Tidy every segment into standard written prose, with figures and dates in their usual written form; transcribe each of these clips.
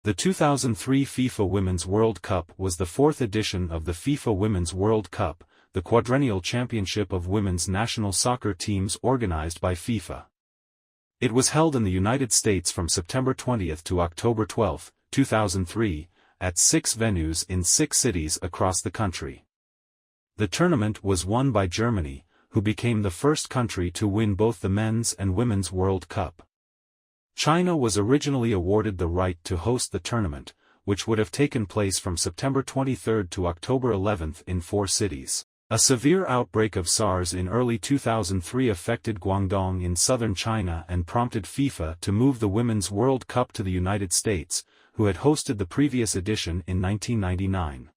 The 2003 FIFA Women's World Cup was the fourth edition of the FIFA Women's World Cup, the quadrennial championship of women's national soccer teams organized by FIFA. It was held in the United States from September 20 to October 12, 2003, at 6 venues in 6 cities across the country. The tournament was won by Germany, who became the first country to win both the Men's and Women's World Cup. China was originally awarded the right to host the tournament, which would have taken place from September 23 to October 11 in 4 cities. A severe outbreak of SARS in early 2003 affected Guangdong in southern China and prompted FIFA to move the Women's World Cup to the United States, who had hosted the previous edition in 1999.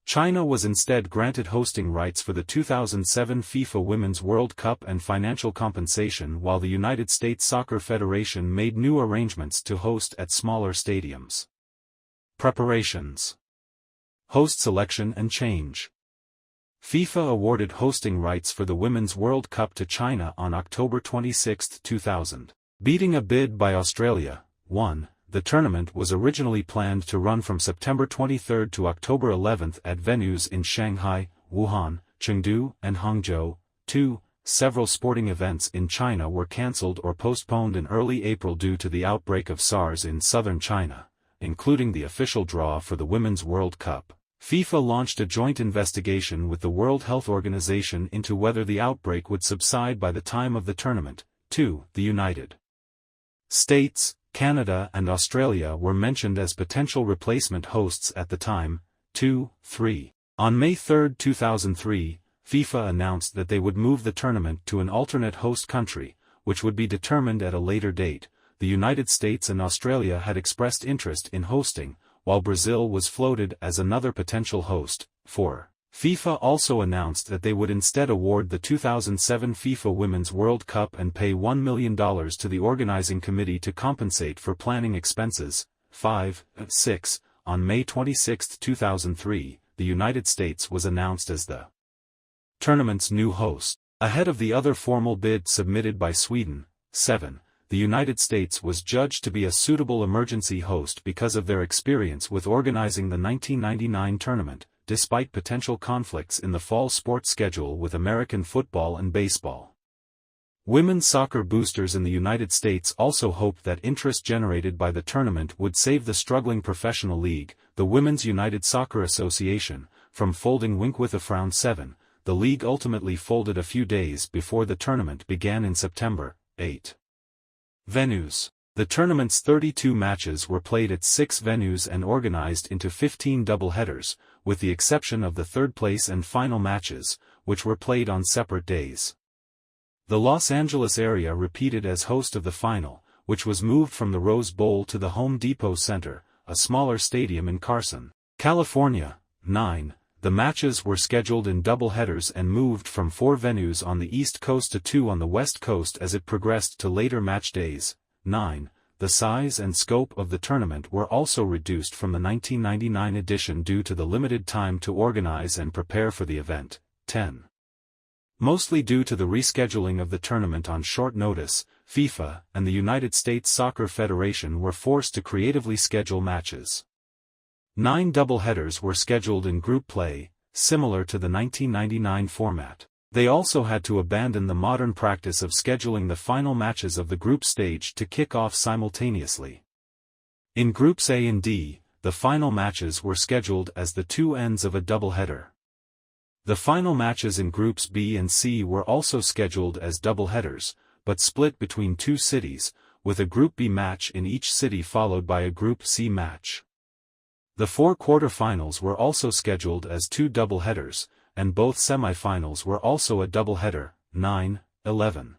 China was instead granted hosting rights for the 2007 FIFA Women's World Cup and financial compensation, while the United States Soccer Federation made new arrangements to host at smaller stadiums. Preparations. Host selection and change. FIFA awarded hosting rights for the Women's World Cup to China on October 26, 2000. Beating a bid by Australia, 1. The tournament was originally planned to run from September 23 to October 11 at venues in Shanghai, Wuhan, Chengdu, and Hangzhou. 2. Several sporting events in China were cancelled or postponed in early April due to the outbreak of SARS in southern China, including the official draw for the Women's World Cup. FIFA launched a joint investigation with the World Health Organization into whether the outbreak would subside by the time of the tournament. 2. The United States, Canada and Australia were mentioned as potential replacement hosts at the time. 2. 3. On May 3, 2003, FIFA announced that they would move the tournament to an alternate host country, which would be determined at a later date. The United States and Australia had expressed interest in hosting, while Brazil was floated as another potential host. 4. FIFA also announced that they would instead award the 2007 FIFA Women's World Cup and pay $1 million to the organizing committee to compensate for planning expenses. 5. 6. On May 26, 2003, the United States was announced as the tournament's new host, ahead of the other formal bid submitted by Sweden. 7. The United States was judged to be a suitable emergency host because of their experience with organizing the 1999 tournament, despite potential conflicts in the fall sports schedule with American football and baseball. Women's soccer boosters in the United States also hoped that interest generated by the tournament would save the struggling professional league, the Women's United Soccer Association, from folding. With a frown. 7. The league ultimately folded a few days before the tournament began in September. 8. Venues. The tournament's 32 matches were played at 6 venues and organized into 15 doubleheaders, with the exception of the third-place and final matches, which were played on separate days. The Los Angeles area repeated as host of the final, which was moved from the Rose Bowl to the Home Depot Center, a smaller stadium in Carson, California. 9. The matches were scheduled in doubleheaders and moved from 4 venues on the East Coast to 2 on the West Coast as it progressed to later match days. 9. The size and scope of the tournament were also reduced from the 1999 edition due to the limited time to organize and prepare for the event. 10. Mostly due to the rescheduling of the tournament on short notice, FIFA and the United States Soccer Federation were forced to creatively schedule matches. 9 doubleheaders were scheduled in group play, similar to the 1999 format. They also had to abandon the modern practice of scheduling the final matches of the group stage to kick off simultaneously. In Groups A and D, the final matches were scheduled as the 2 ends of a doubleheader. The final matches in Groups B and C were also scheduled as doubleheaders, but split between 2 cities, with a Group B match in each city followed by a Group C match. The 4 quarterfinals were also scheduled as 2 doubleheaders, and both semifinals were also a doubleheader. 9. 11.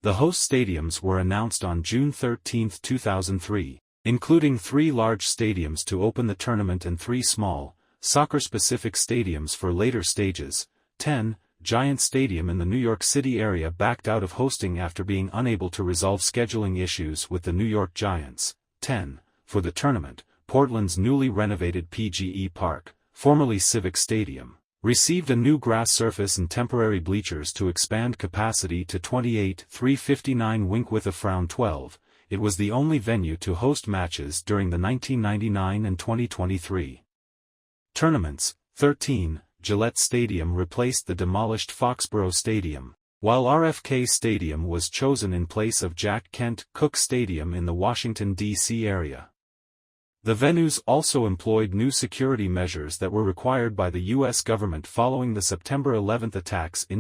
The host stadiums were announced on June 13, 2003, including 3 large stadiums to open the tournament and 3 small, soccer-specific stadiums for later stages. 10. Giant Stadium in the New York City area backed out of hosting after being unable to resolve scheduling issues with the New York Giants. 10. For the tournament, Portland's newly renovated PGE Park, formerly Civic Stadium, received a new grass surface and temporary bleachers to expand capacity to 28,359. With a frown. 12. it was the only venue to host matches during the 1999 and 2023 tournaments. 13. Gillette Stadium replaced the demolished Foxborough Stadium, while RFK Stadium was chosen in place of Jack Kent Cooke Stadium in the Washington, D.C. area. The venues also employed new security measures that were required by the U.S. government following the September 11 attacks in